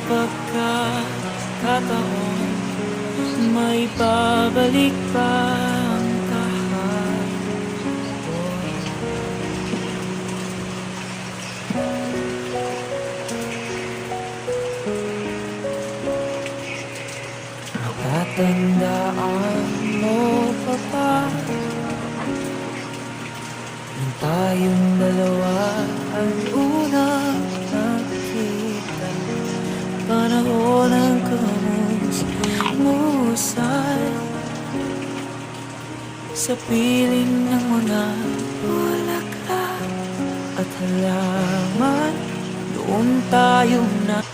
pagkakataon, may babalik pa ang kahapon. Tatandaan mo pa ba nung tayong dalawa ang unang nakita? Panahon ng kamusmusan sa piling ng mga bulaklak at halaman. Doon tayo na